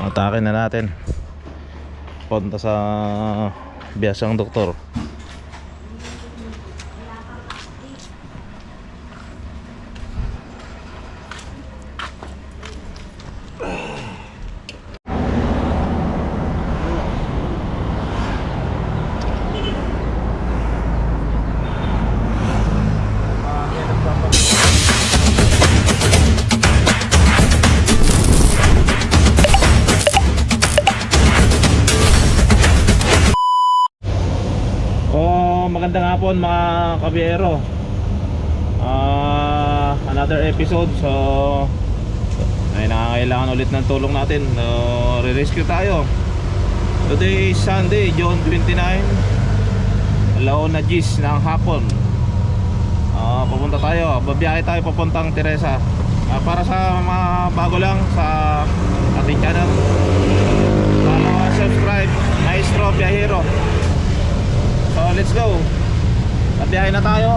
Atake na natin punta sa Biyasang Doktor. Magandang hapon mga kabiyero. Another episode. So ay nakakailangan ulit ng tulong natin. Re-rescue tayo. Today is Sunday, June 29, alauna Gis ng hapon. Papunta tayo, babiyahe tayo papuntang Teresa. Para sa mga bago lang sa ating channel, follow and subscribe, Maestro Biyahero. So let's go. Biyahe na tayo.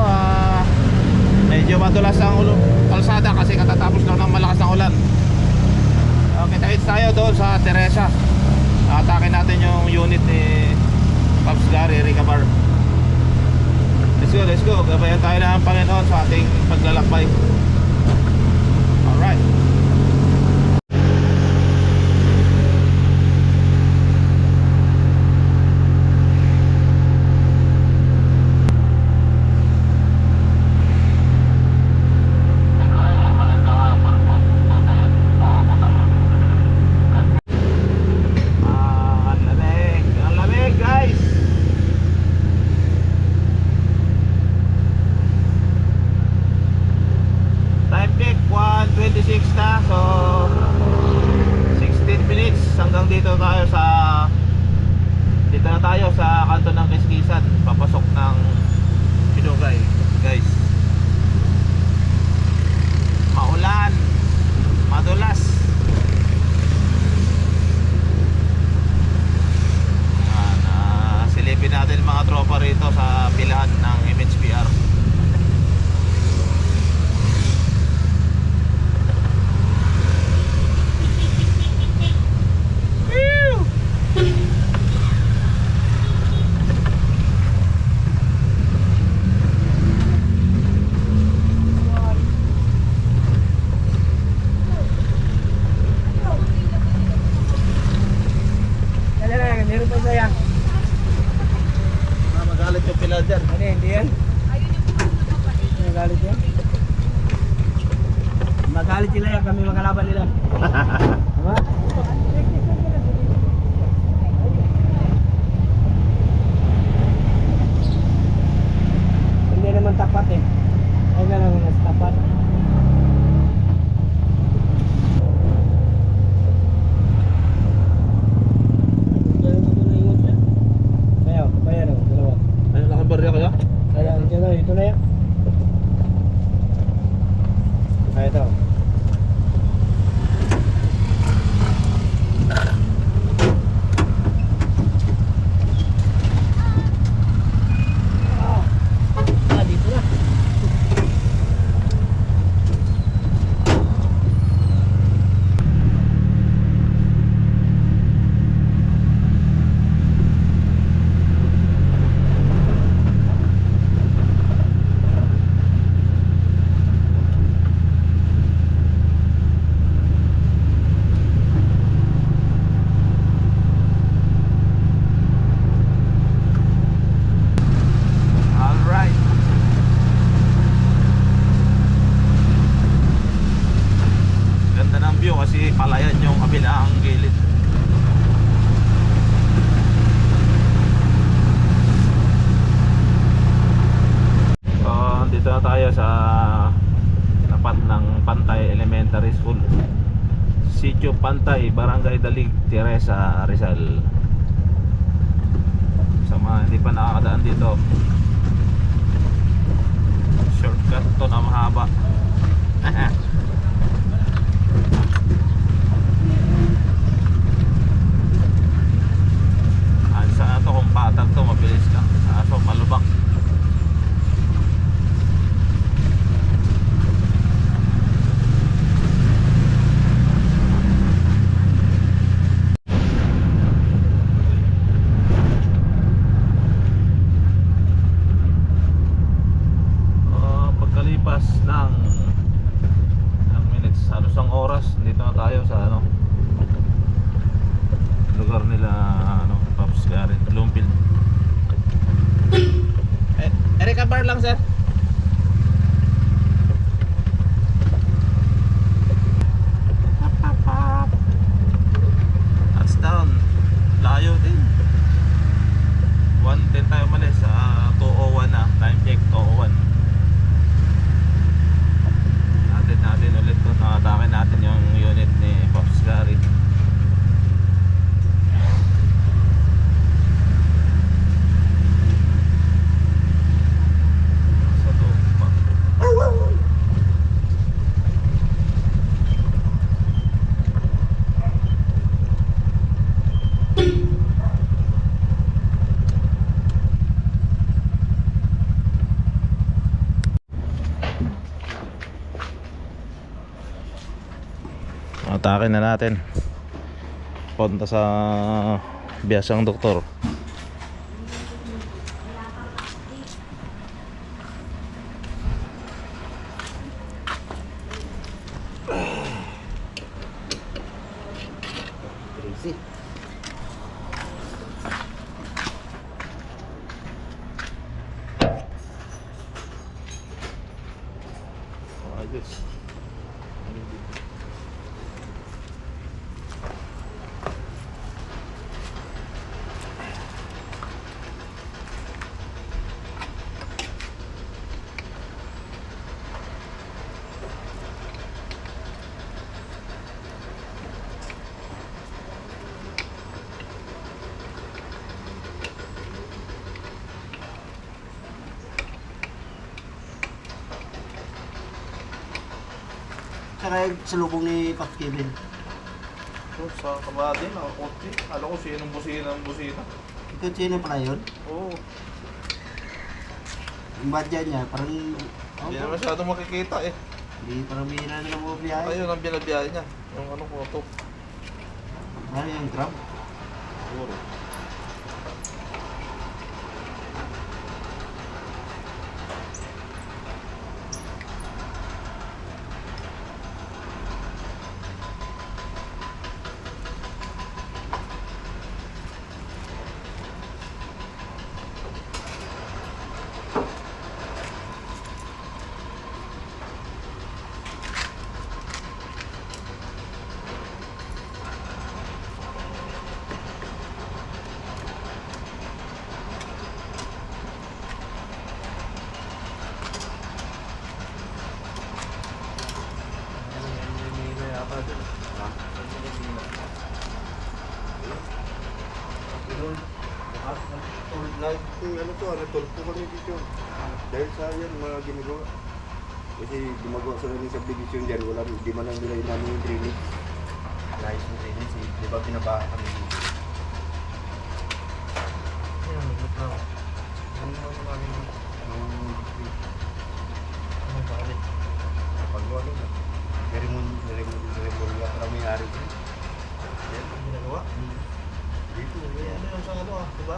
Medyo madulas ang kalsada kasi katatapos lang ng malakas ng ulan. Kita-kits tayo doon sa Teresa. Atake natin yung unit ni Pops Gary Ricabar. Let's go. Gabayan tayo ng Panginoon sa ating paglalakbay. Alright. Dito na tayo sa kanto ng Kiskisan, papasok ng Pinugay, guys. Maulan, madulas. Silipin natin mga tropa rito sa pilahan ng MHPR. Magalit yung pila dyan. Ano hindi yan? Magalit yan? Magalit sila yan, kami makalaban nila. Diba? Hindi naman tapat eh. Ay na lang mas tapat. Barya kaya? Kaya ito na yan. Ay ito. Dito na. Kasi palayan yung kabilang gilid. So dito na tayo sa tapat ng Pantay Elementary School, Sitio Pantay, Barangay Dalig, Teresa, Rizal. Sa mga hindi pa nakakadaan dito, shortcut to na mahaba. Saan ito kung patag to mabilis lang, so malubak. minutes, halos ang oras, dito na tayo sa ano lugar nila, ano, Pops Garrett, Bloomfield. Erika bar lang, sir. Touchdown. Layo din. 1:10 tayo malis sa 2:01 na. Time check 2:01. Natin ulit to. Nakatake natin yung unit ni Pops Garrett. Sa tupa. Atake na natin. Punta sa biyasang doktor. Ayos. Saka sa lubong ni Pop Kevin. Sa kabady, nakakotse. Alam ko sinong busina ang busina. Ito sino pala yun? Oo. Yung badya niya, parang... Hindi na masyadong makikita eh. Hindi, parang bihira na ng mga biyahe. Ayun ang binabiyahe niya. Yung ano ko to. Ano yung grab? Siguro. Ano to, natulpo kami dito. Dahil sa yan, mga ginagawa. Kasi gumagawa sa ng subdivision dyan, wala, di man lang nila inano yung drainage. Nice yung drainage, di ba pinabaha kami dito? Ayan, nagot na ako. Ano naman namin ano balik? Napagawa nila. Niremol nga para may ari ko. Yan, ang ginagawa. Dito, yan. Ano yung sa ano ah, diba?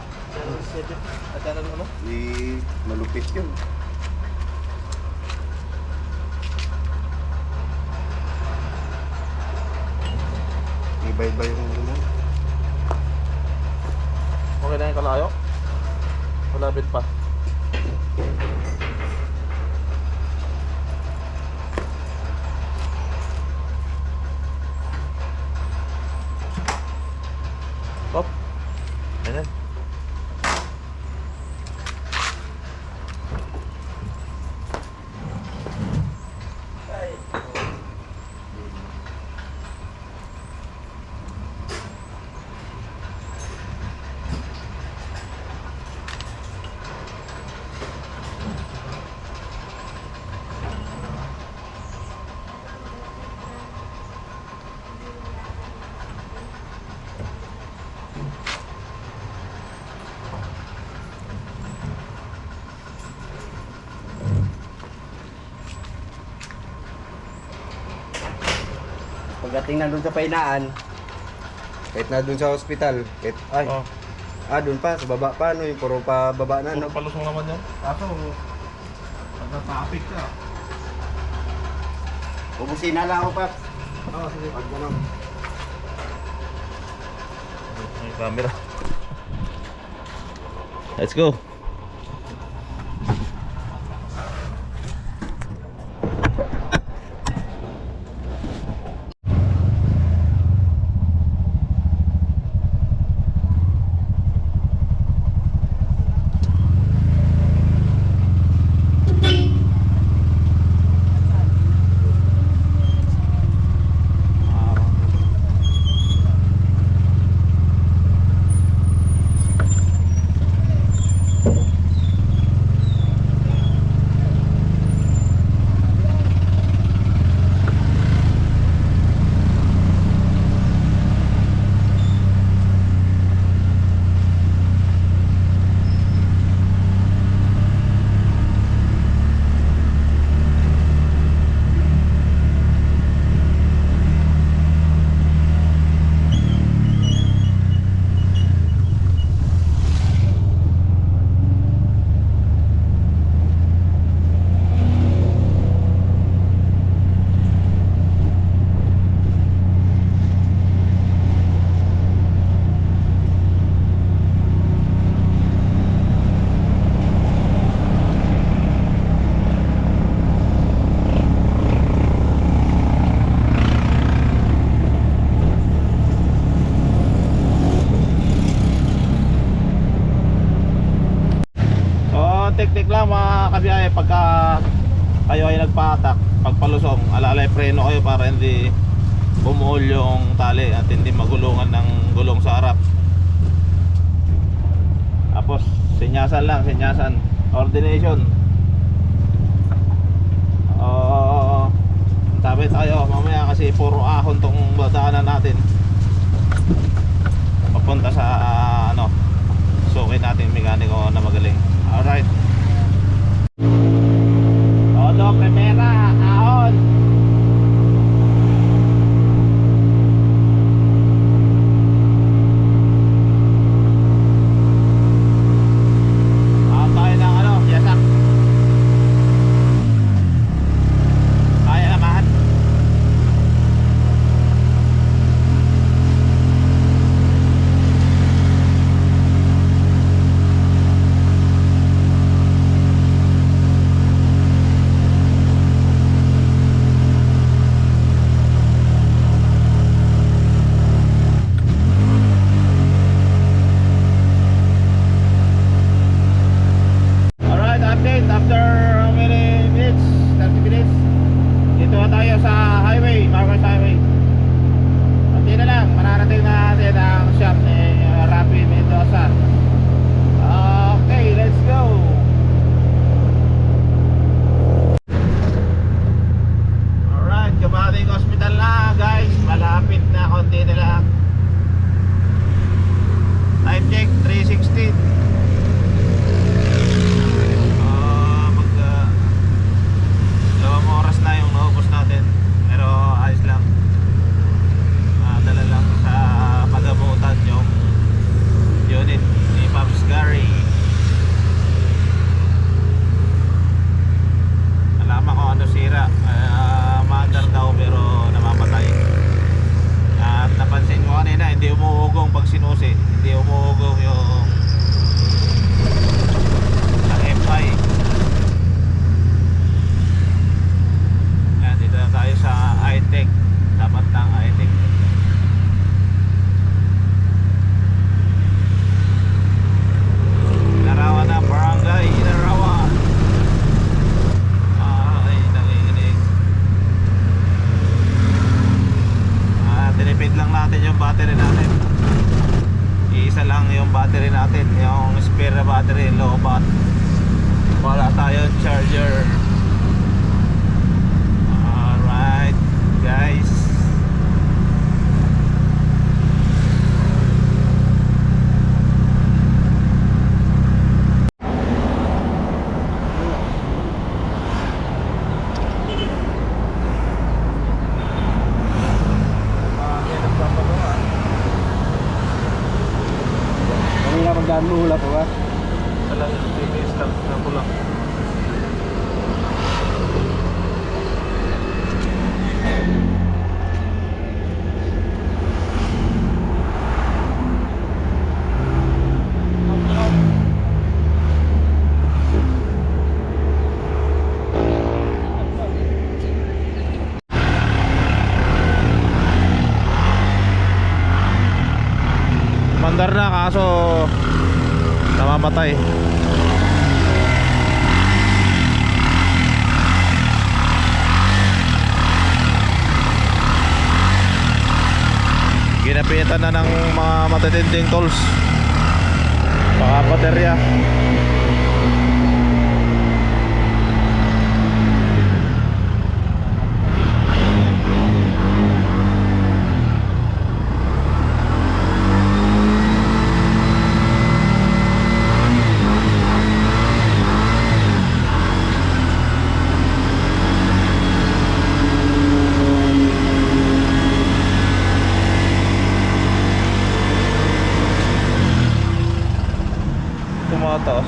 At ano? Malupit yun. Ibay-bay yung ano. Okay na yung kalayo? Malapit pa. Stop. Ayan. Pagdating na doon sa painaan, kahit na doon sa hospital, kahit, Oh. doon pa, sa baba pa, no, yung puro pa baba na, Puro no? palusong naman yan. Kaso, pag natapik ka. Ubusin na lang ako, Pat. Oo, sige. Pag gano'n. May camera. Let's go. Teknik lang mga kabiyahe, pagka kayo ay nagpatak, pagpalusong, alalay preno kayo para hindi bumuhol yung tali at hindi magulungan ng gulong sa harap. Tapos sinyasan lang, sinyasan, ordination. Tabi tayo mamaya kasi puro ahon tong daanan natin papunta sa suki natin mekaniko na magaling. Alright. Todo primera, ahon. Ahon tayo ng yasak. Kaya naman. After how many minutes? 30 minutes. Dito na tayo sa highway, Marcos Highway. Kunti na lang, mararating na natin ang shop ni Rafi Mendoza. Okay, let's go. Alright, Kamating Hospital na guys. Malapit na, konti na lang. Time check, 3:16. Oras na yung naubos natin, pero ayos lang. Dala lang sa pagamutan yung unit ni Pops Gary. Alaman ko ano sira, maandar daw pero namamatay. At napansin ko kanina hindi umuugong pag sinusi, hindi umuugong yung FI. Tayo sa I-Tech, dapat ng I-Tech. Inarawan na, barangay Inarawan. Ay, nanginginig. Tinipid lang natin yung battery natin. Isa lang yung battery natin, yung spare battery, low bat. Wala tayong charger. Guys, Kanina pagdaan mo hula pa ba? talagang TVS lang na pulang. Umaandar na kaso namamatay. Ginapitan na ng mga matitinding tools, baka baterya. Tumataas.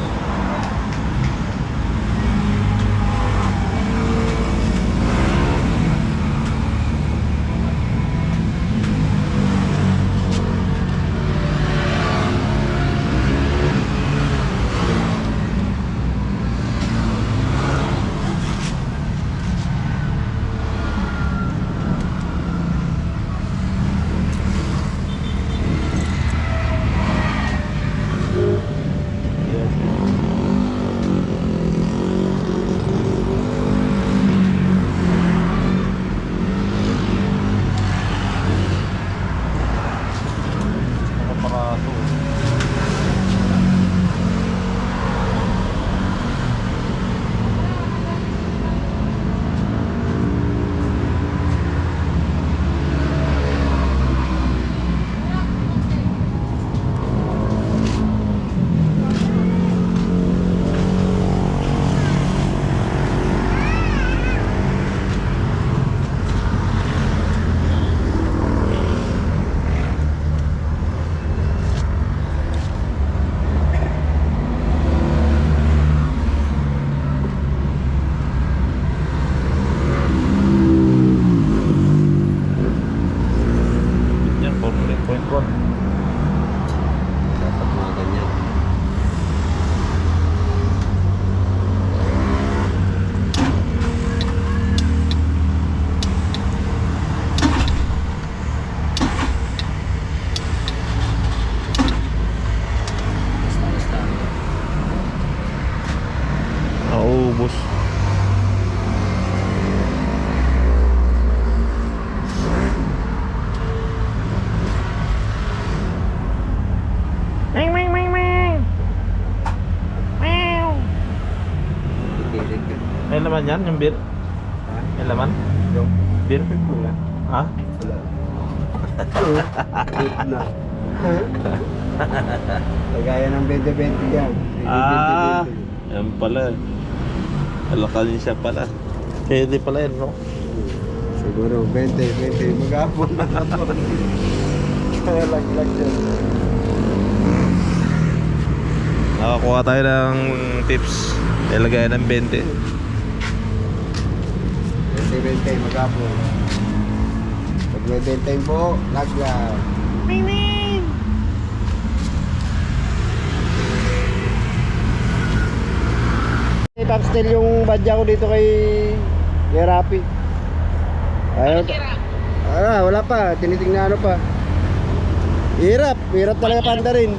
Yan, 14.1. Dapat mga ganyan. Naubos. Ming ming ming ming. Meow. Ikilig yun. May laman yan, yung beer. Ha? May laman. Yung? Beer. Wala. Ha? Wala. Na. Lagaya ng 20-20 yan. Ah, yan pala. Alakal siya pala. Pwede pala yan, no? Siguro 20-20. Mag-apon na ako. Kaya lag-lag dyan. Nakakuha tayo ng tips. Ilagay ng 20. 20-20 mag-apon. Pag may 20 po, lag-lag. Ming ming. Top still yung badya ko dito kay Rapi. Ayaw. Wala pa. Tinitingnan ano pa. Hirap talaga panda rin.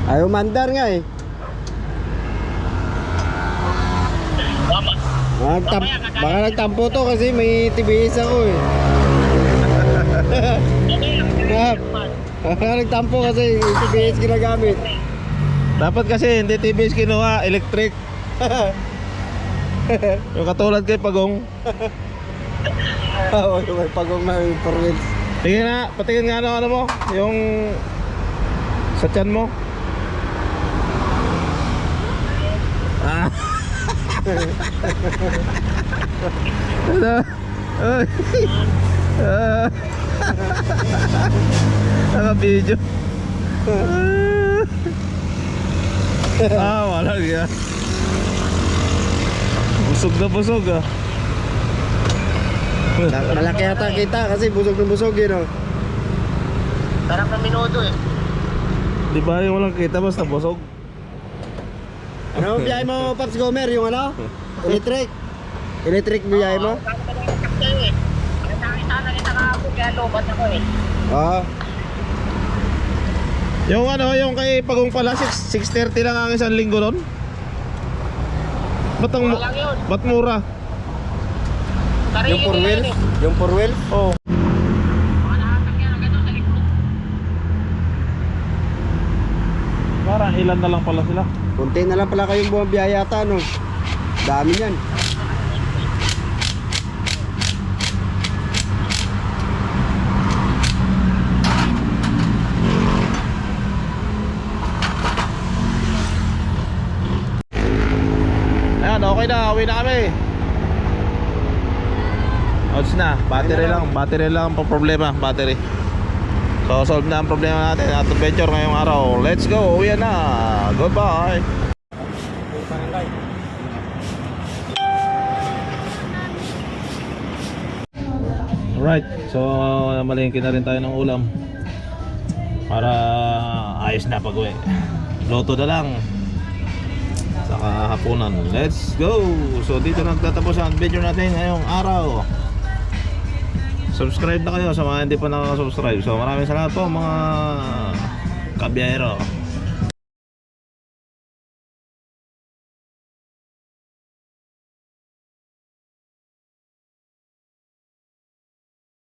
Ayaw mandar nga eh. Baka nagtampo to kasi may TBS ako eh. Baka nagtampo kasi yung TBS ginagamit. Dapat kasi hindi TBS kinuha, electric. Yung katulad kay Pagong. Oo, yung may pagong na yung 4 wheels. Tingin nga, patingin nga ano mo, yung sa tiyan mo. Ah. Ano? Ay. Naka-video. Wala yan. Busog na busog ah. Malaki yata kita kasi busog na busog yun oh. Parang na minuto eh. Di ba yung walang kita basta busog? Ano biyahe mo Paps Gomer? Yung ano? Electric? Electric biyahe mo? Nakita lang kita kahapon kaya lobat ako eh. Ah, Yung ano, yung kay Pagong pala, 6:30 lang ang isang linggo nun? Ba't mura? yung 4 wheels? Yung 4 wheels? Oo. Parang ilan na lang pala sila. Kunti na lang pala kayong bumabiyaya yata, no? Dami yan. Ayan, okay na, uwi na kami. Odds na, battery lang ang problema, battery. So solve na ang problema natin at adventure ngayong araw. Let's go, uwi na. Goodbye. Alright, so malingkin na rin tayo ng ulam para ayos na pag-uwi. Loto na lang saka hapunan. Let's go! So dito nagtatapos ang video natin ngayong araw. Subscribe na kayo sa mga hindi pa nakaka-subscribe. So maraming salamat po mga kabiyahero.